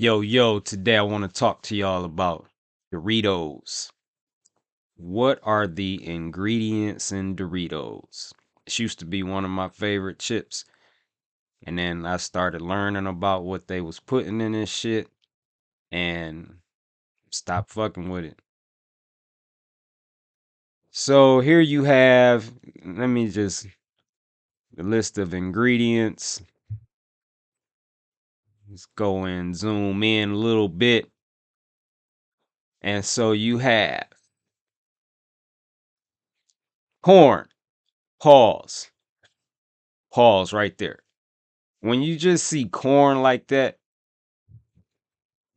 Yo, today I want to talk to y'all about Doritos. What are the ingredients in Doritos? This used to be one of my favorite chips, and then I started learning about what they was putting in this shit and stopped fucking with it. So here you have, let me just, the list of ingredients. Let's go and zoom in a little bit. And so you have corn, pause, pause right there. When you just see corn like that,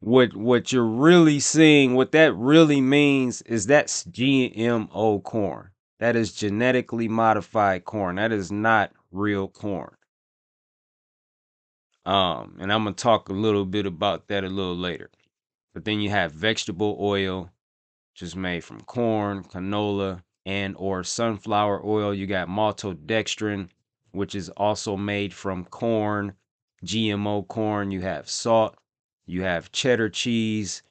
what you're really seeing, what that really means is that's GMO corn. That is genetically modified corn. That is not real corn. And I'm gonna talk a little bit about that a little later. But then you have vegetable oil, which is made from corn, canola, and or sunflower oil. You got maltodextrin, which is also made from corn, GMO corn. You have salt. You have cheddar cheese,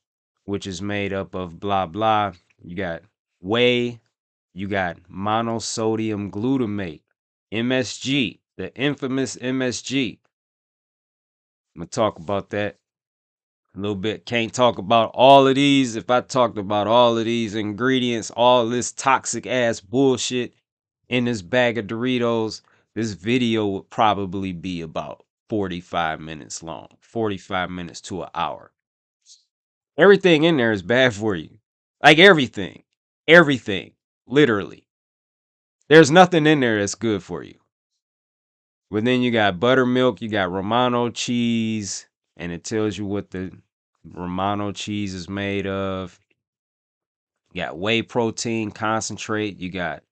which is made up of blah blah. You got whey. You got monosodium glutamate, MSG, the infamous MSG. I'm gonna talk about that a little bit. Can't talk about all of these. If I talked about all of these ingredients, all this toxic ass bullshit in this bag of Doritos, this video would probably be about 45 minutes long, 45 minutes to an hour. Everything in there is bad for you. Like everything. Everything. Literally. There's nothing in there that's good for you. But then you got buttermilk, you got Romano cheese, and it tells you what the Romano cheese is made of. You got whey protein concentrate, you got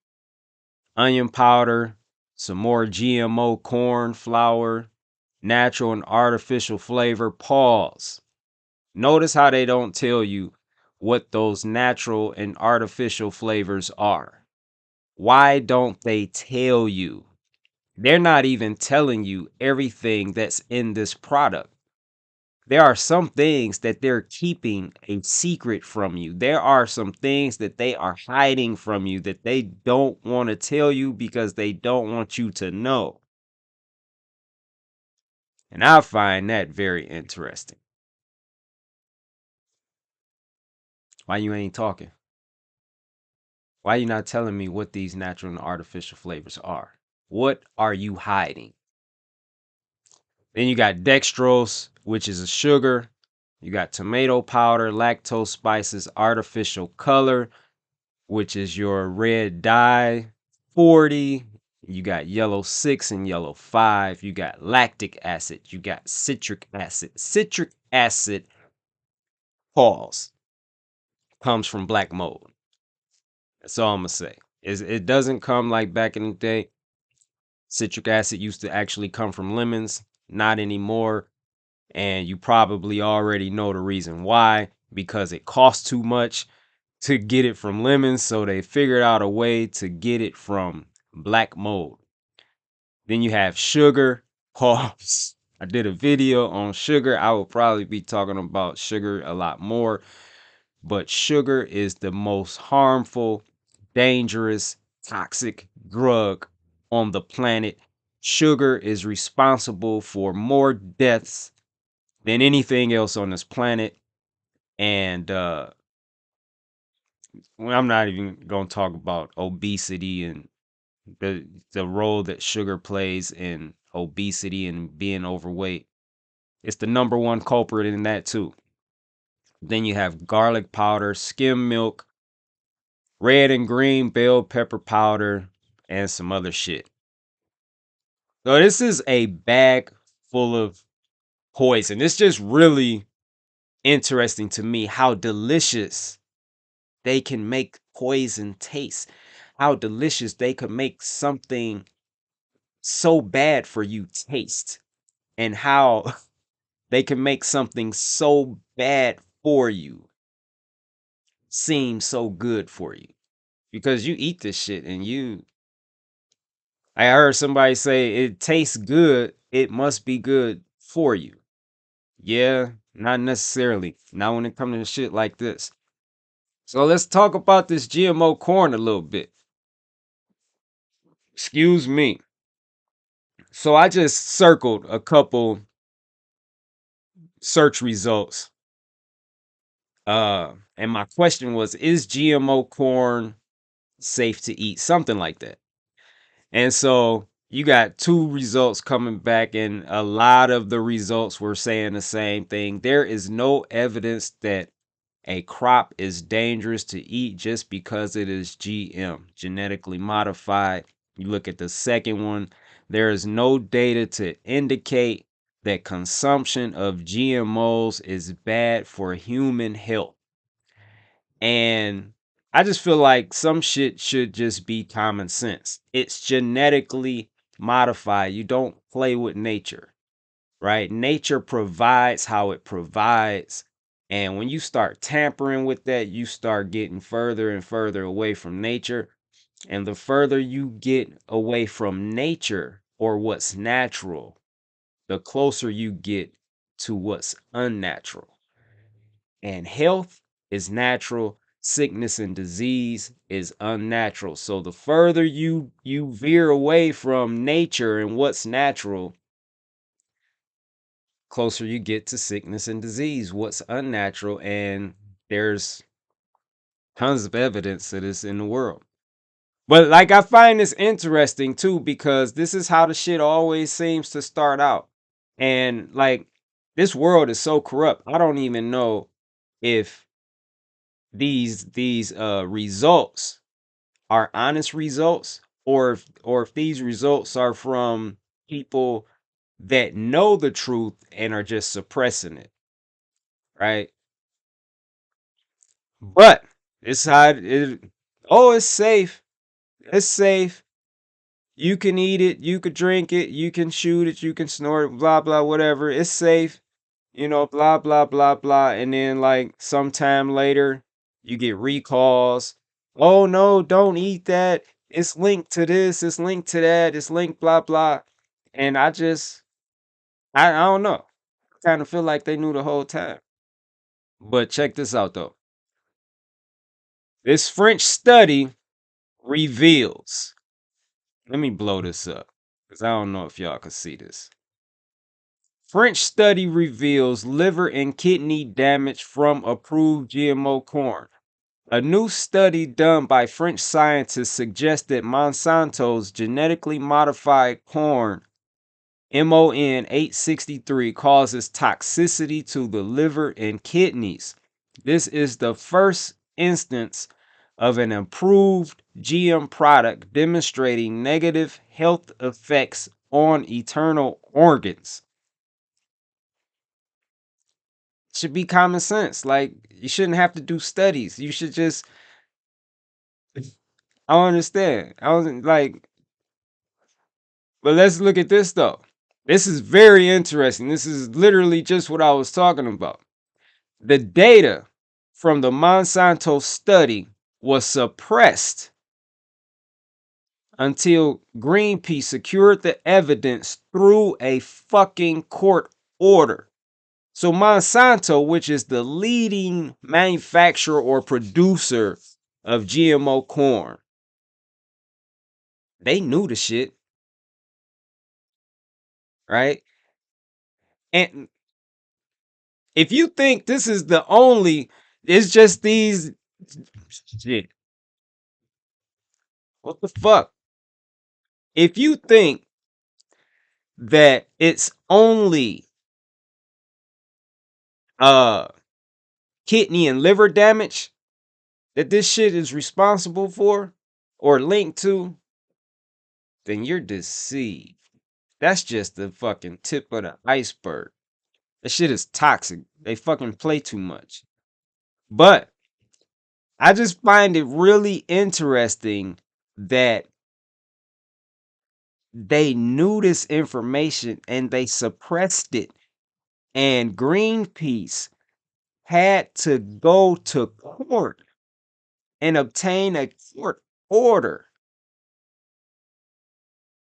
onion powder, some more GMO corn flour, natural and artificial flavor. Pause. Notice how they don't tell you what those natural and artificial flavors are. Why don't they tell you? They're not even telling you everything that's in this product. There are some things that they're keeping a secret from you. There are some things that they are hiding from you that they don't want to tell you because they don't want you to know. And I find that very interesting. Why you ain't talking? Why you not telling me what these natural and artificial flavors are? What are you hiding? Then you got dextrose, which is a sugar. You got tomato powder, lactose spices, artificial color, which is your red dye, 40. You got yellow 6 and yellow 5. You got lactic acid. You got citric acid. Citric acid, pause, comes from black mold. That's all I'm going to say. It doesn't come like back in the day. Citric acid used to actually come from lemons, not anymore. And you probably already know the reason why, because it costs too much to get it from lemons, so they figured out a way to get it from black mold. Then you have sugar. Pause. I did a video on sugar. I will probably be talking about sugar a lot more, but sugar is the most harmful, dangerous, toxic drug on the planet. Sugar is responsible for more deaths than anything else on this planet. And well, I'm not even going to talk about obesity and the role that sugar plays in obesity and being overweight. It's the number one culprit in that too. Then you have garlic powder, skim milk, red and green bell pepper powder, and some other shit. So this is a bag full of poison. It's just really interesting to me how delicious they can make poison taste. How delicious they could make something so bad for you taste. And how they can make something so bad for you seem so good for you. Because you eat this shit and I heard somebody say it tastes good, it must be good for you. Yeah, Not necessarily. Not when it comes to shit like this. So let's talk about this GMO corn a little bit. Excuse me. So I just circled a couple search results. And my question was, is GMO corn safe to eat? Something like that. And so you got two results coming back, and a lot of the results were saying the same thing. There is no evidence that a crop is dangerous to eat just because it is GM, genetically modified. You look at the second one, there is no data to indicate that consumption of GMOs is bad for human health. And I just feel like some shit should just be common sense. It's genetically modified. You don't play with nature, right? Nature provides how it provides. And when you start tampering with that, you start getting further and further away from nature. And the further you get away from nature or what's natural, the closer you get to what's unnatural. And health is natural, sickness and disease is unnatural. So the further you veer away from nature and what's natural, closer you get to sickness and disease, what's unnatural. And there's tons of evidence of this in the world. But like, I find this interesting too, because this is how the shit always seems to start out. And like, this world is so corrupt. I don't even know if these results are honest results, or if these results are from people that know the truth and are just suppressing it, right? But it's how oh, it's safe. It's safe. You can eat it, you could drink it, you can shoot it, you can snort it, blah blah, whatever. It's safe, blah blah blah blah. And then like sometime later, you get recalls. Oh no, don't eat that. It's linked to this, it's linked to that, it's linked blah blah. And I don't know. I kind of feel like they knew the whole time. But check this out though. This French study reveals. Let me blow this up, because I don't know if y'all can see this. French study reveals liver and kidney damage from approved GMO corn. A new study done by French scientists suggests that Monsanto's genetically modified corn, MON 863, causes toxicity to the liver and kidneys. This is the first instance of an improved GM product demonstrating negative health effects on internal organs. Should be common sense. Like, you shouldn't have to do studies. You should just, I don't understand. I don't like, but let's look at this though. This is very interesting. This is literally just what I was talking about. The data from the Monsanto study was suppressed until Greenpeace secured the evidence through a fucking court order. So Monsanto, which is the leading manufacturer or producer of GMO corn, they knew the shit, right? And if you think this is the only, it's just these shit. What the fuck? If you think that it's only uh kidney and liver damage that this shit is responsible for or linked to, then you're deceived. That's just the fucking tip of the iceberg. That shit is toxic. They fucking play too much. But I just find it really interesting that they knew this information and they suppressed it. And Greenpeace had to go to court and obtain a court order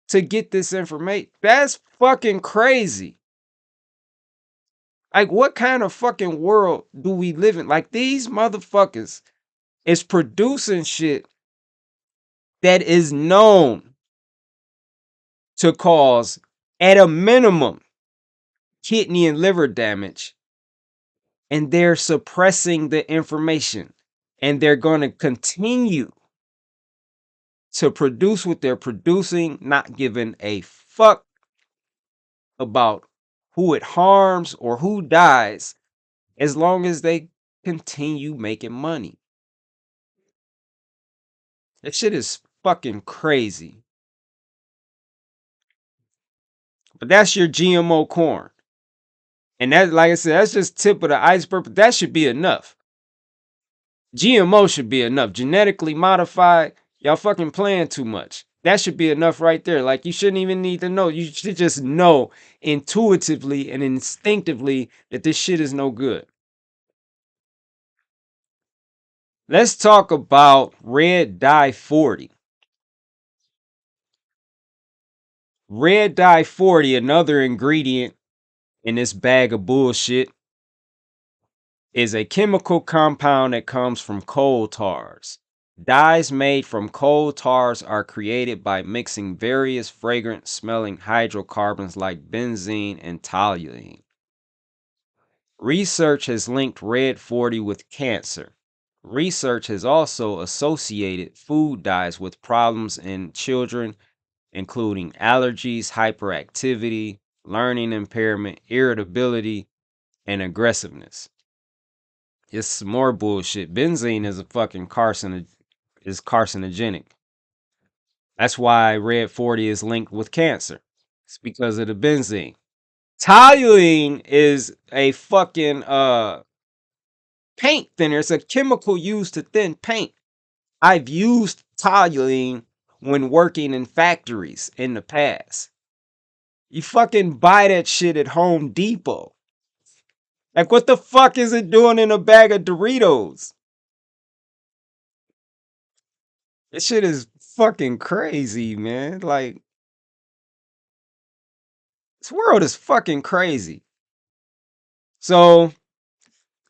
to get this information. That's fucking crazy. Like, what kind of fucking world do we live in? Like, these motherfuckers is producing shit that is known to cause, at a minimum, kidney and liver damage, and they're suppressing the information, and they're going to continue to produce what they're producing, not giving a fuck about who it harms or who dies, as long as they continue making money. That shit is fucking crazy. But that's your GMO corn. And that, like I said, that's just tip of the iceberg, but that should be enough. GMO should be enough. Genetically modified, y'all fucking playing too much. That should be enough right there. Like, you shouldn't even need to know. You should just know intuitively and instinctively that this shit is no good. Let's talk about red dye 40. Red dye 40, another ingredient in this bag of bullshit, is a chemical compound that comes from coal tars. Dyes made from coal tars are created by mixing various fragrant smelling hydrocarbons like benzene and toluene. Research has linked red 40 with cancer. Research has also associated food dyes with problems in children, including allergies, hyperactivity, learning impairment, irritability, and aggressiveness. It's some more bullshit. Benzene is a fucking carcinogenic. That's why red 40 is linked with cancer. It's because of the benzene. Toluene is a fucking paint thinner. It's a chemical used to thin paint. I've used toluene when working in factories in the past. You fucking buy that shit at Home Depot. Like, what the fuck is it doing in a bag of Doritos? This shit is fucking crazy, man. Like, this world is fucking crazy. So,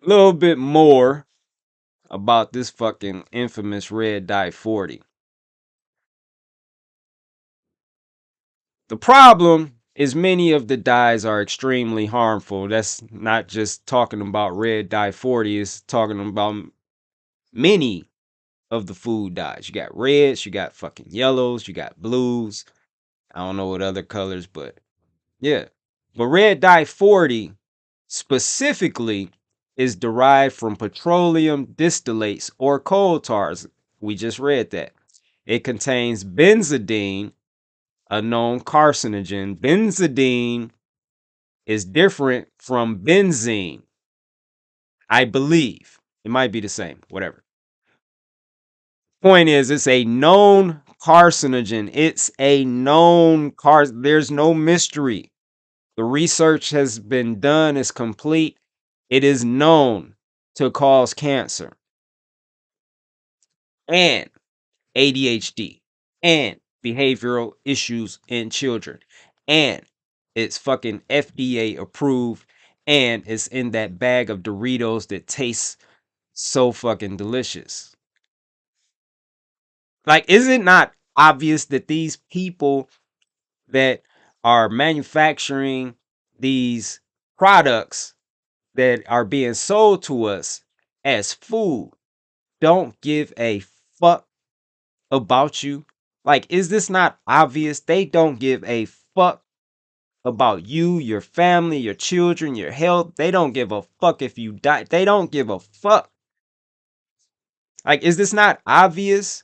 a little bit more about this fucking infamous red dye 40. The problem is many of the dyes are extremely harmful. That's not just talking about red dye 40, it's talking about many of the food dyes. You got reds, you got fucking yellows, you got blues. I don't know what other colors, but yeah. But red dye 40 specifically is derived from petroleum distillates or coal tars. We just read that. It contains benzidine, a known carcinogen. Benzidine is different from benzene, I believe. It might be the same, whatever. Point is, it's a known carcinogen. It's a known there's no mystery. The research has been done, it's complete. It is known to cause cancer and ADHD and behavioral issues in children. And it's fucking FDA approved, and it's in that bag of Doritos that tastes so fucking delicious. Like, is it not obvious that these people that are manufacturing these products that are being sold to us as food don't give a fuck about you? Like, is this not obvious? They don't give a fuck about you, your family, your children, your health. They don't give a fuck if you die. They don't give a fuck. Like, is this not obvious?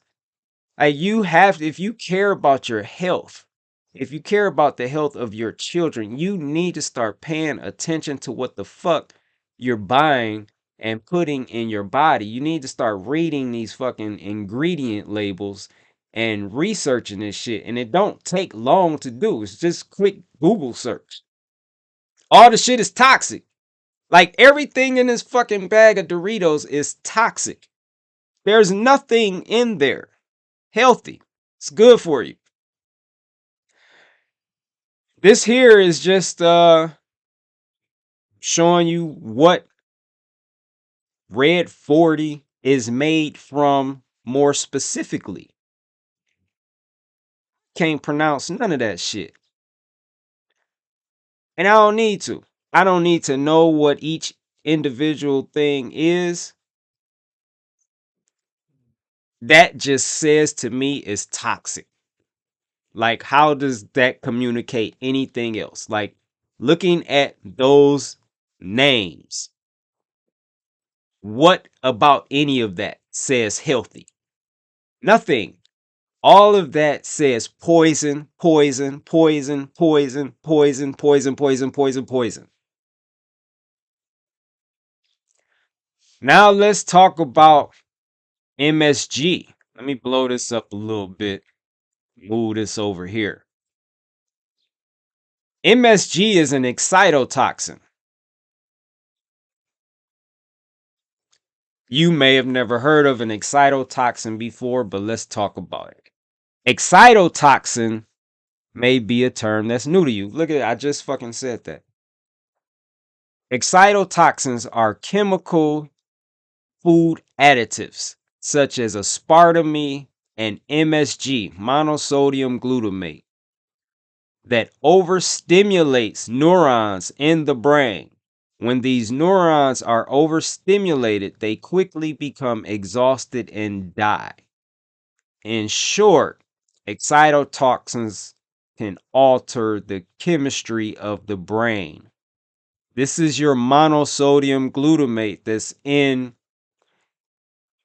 Like, you have, if you care about your health, if you care about the health of your children, you need to start paying attention to what the fuck you're buying and putting in your body. You need to start reading these fucking ingredient labels and researching this shit. And it don't take long to do. It's just quick Google search. All the shit is toxic. Like, everything in this fucking bag of Doritos is toxic. There's nothing in there healthy. It's good for you. This here is just showing you what Red 40 is made from more specifically. Can't pronounce none of that shit. And I don't need to. I don't need to know what each individual thing is. That just says to me is toxic. Like, how does that communicate anything else? Like, looking at those names, what about any of that says healthy? Nothing. All of that says poison, poison, poison, poison, poison, poison, poison, poison, poison. Now let's talk about MSG. Let me blow this up a little bit. Move this over here. MSG is an excitotoxin. You may have never heard of an excitotoxin before, but let's talk about it. Excitotoxin may be a term that's new to you. Look at it, I just fucking said that. Excitotoxins are chemical food additives such as aspartame and MSG, monosodium glutamate, that overstimulates neurons in the brain. When these neurons are overstimulated, they quickly become exhausted and die. In short, excitotoxins can alter the chemistry of the brain. This is your monosodium glutamate that's in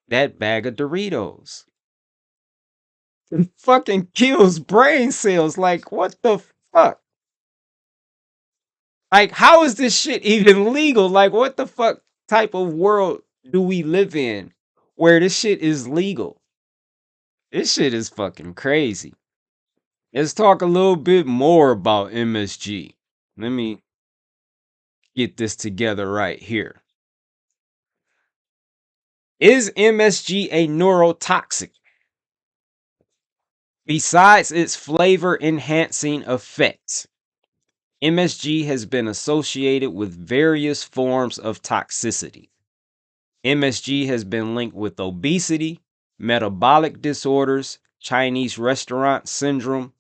that bag of Doritos. It fucking kills brain cells. Like, what the fuck? Like, how is this shit even legal? Like, what the fuck type of world do we live in where this shit is legal? This shit is fucking crazy. Let's talk a little bit more about MSG. Let me get this together right here. Is MSG a neurotoxic? Besides its flavor enhancing effects, MSG has been associated with various forms of toxicity. MSG has been linked with obesity, metabolic disorders, Chinese restaurant syndrome,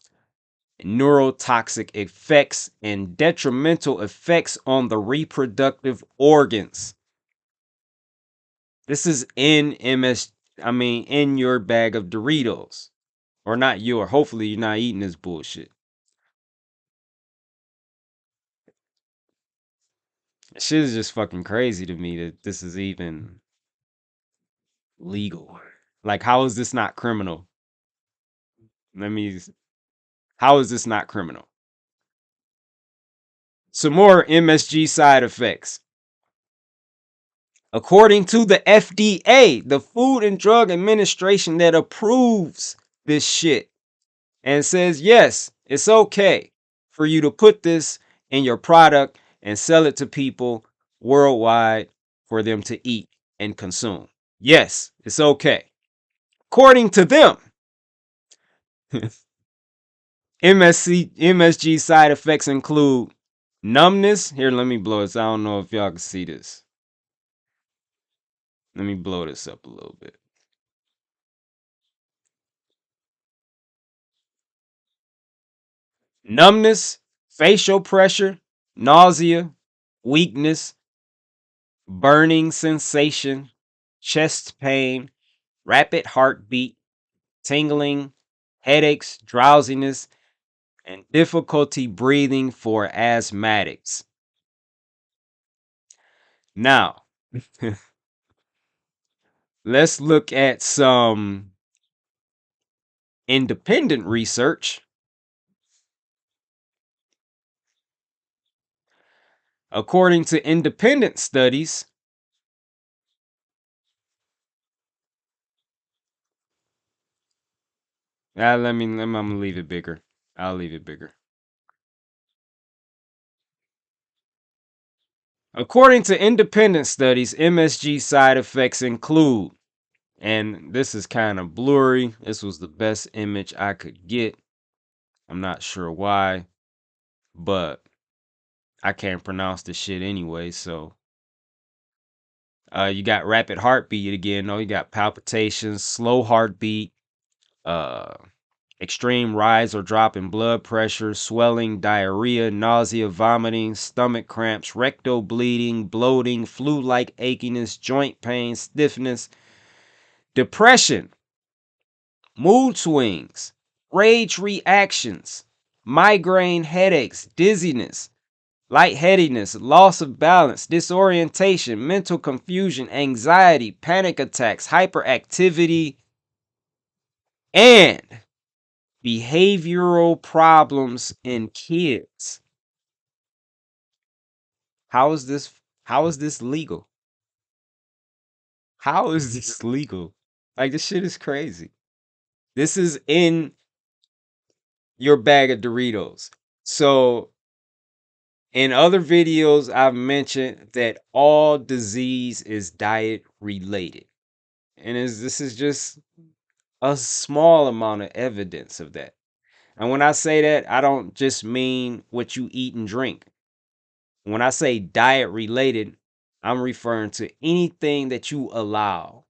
neurotoxic effects, and detrimental effects on the reproductive organs. This is in in your bag of Doritos. Or not your, hopefully you're not eating this bullshit. Shit is just fucking crazy to me that this is even legal. Like, how is this not criminal? Let me, how is this not criminal? Some more MSG side effects. According to the FDA, the Food and Drug Administration that approves this shit and says, yes, it's okay for you to put this in your product and sell it to people worldwide for them to eat and consume. Yes, it's okay. According to them, MSG side effects include numbness. Here, let me blow this. I don't know if y'all can see this. Let me blow this up a little bit. Numbness, facial pressure, nausea, weakness, burning sensation, chest pain, rapid heartbeat, tingling, headaches, drowsiness, and difficulty breathing for asthmatics. Now, let's look at some independent research. According to independent studies, I'm gonna leave it bigger. I'll leave it bigger. According to independent studies, MSG side effects include, and this is kind of blurry. This was the best image I could get. I'm not sure why, but I can't pronounce the shit anyway. So you got rapid heartbeat again. No, you got palpitations, slow heartbeat, uh, extreme rise or drop in blood pressure, swelling, diarrhea, nausea, vomiting, stomach cramps, rectal bleeding, bloating, flu-like achiness, joint pain, stiffness, depression, mood swings, rage reactions, migraine headaches, dizziness, lightheadedness, loss of balance, disorientation, mental confusion, anxiety, panic attacks, hyperactivity, and behavioral problems in kids. How is this legal? How is this legal? Like this shit is crazy. This is in your bag of Doritos. So in other videos I've mentioned that all disease is diet related. And this is just a small amount of evidence of that. And when I say that, I don't just mean what you eat and drink. When I say diet related, I'm referring to anything that you allow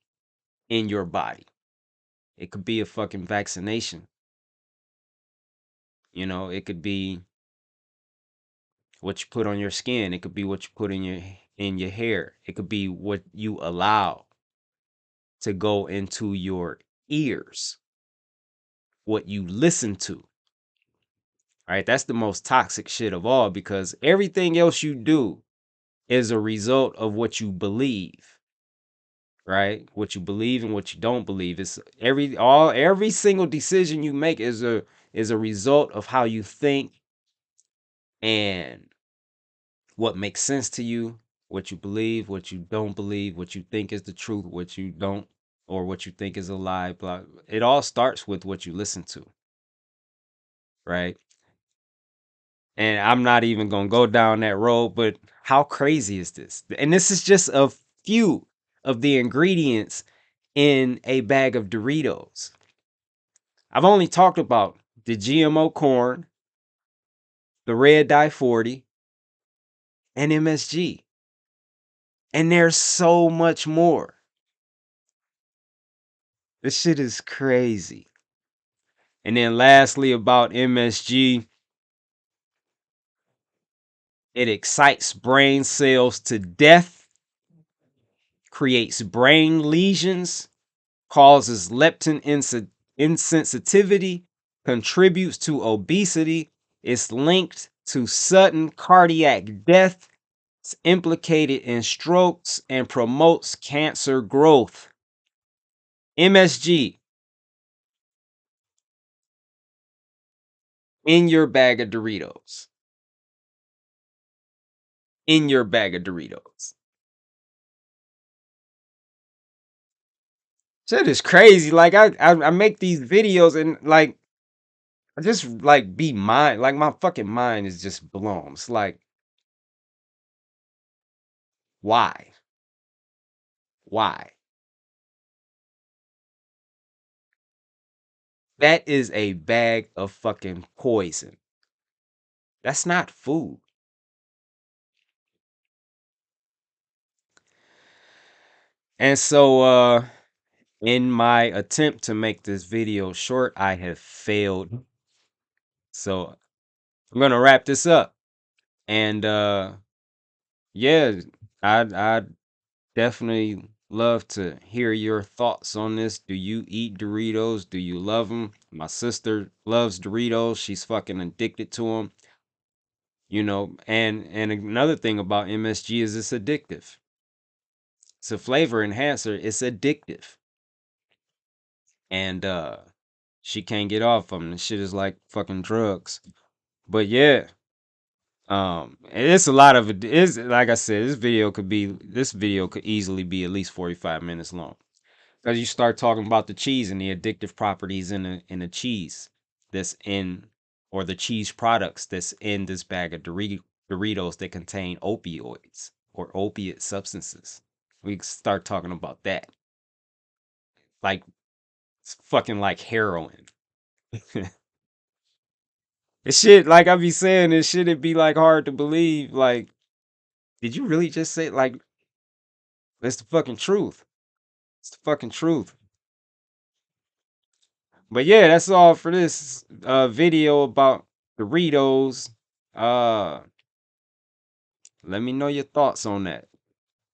in your body. It could be a fucking vaccination. You know, it could be what you put on your skin. It could be what you put in your hair. It could be what you allow to go into your ears, what you listen to. All right, that's the most toxic shit of all because everything else you do is a result of what you believe, right? What you believe and what you don't believe. It's every single decision you make is a result of how you think and what makes sense to you, what you believe, what you don't believe, what you think is the truth, what you don't, or what you think is a lie. Blah. It all starts with what you listen to, right? And I'm not even gonna go down that road, but how crazy is this? And this is just a few of the ingredients in a bag of Doritos. I've only talked about the GMO corn, the red dye 40, and MSG. And there's so much more. This shit is crazy. And then lastly about MSG, it excites brain cells to death, creates brain lesions, causes leptin insensitivity, contributes to obesity, is linked to sudden cardiac death, is implicated in strokes, and promotes cancer growth. MSG in your bag of Doritos. In your bag of Doritos. Shit is crazy. Like I make these videos and like I just like be mind like my fucking mind is just blown. It's like why? Why? That is a bag of fucking poison. That's not food. And so in my attempt to make this video short, I have failed. So I'm gonna wrap this up. And yeah, I definitely love to hear your thoughts on this. Do you eat Doritos? Do you love them? My sister loves Doritos. She's fucking addicted to them. You know, and another thing about MSG is it's addictive. It's a flavor enhancer. It's addictive. And she can't get off them. The shit is like fucking drugs. But yeah, and it's a lot of it is like I said, this video could easily be at least 45 minutes long. Because you start talking about the cheese and the addictive properties in the cheese that's in or the cheese products that's in this bag of Doritos that contain opioids or opiate substances. We start talking about that. Like it's fucking like heroin. This shit, like I be saying, this shit it be like hard to believe. Like, did you really just say like it's the fucking truth? It's the fucking truth. But yeah, that's all for this video about Doritos. Uh, let me know your thoughts on that.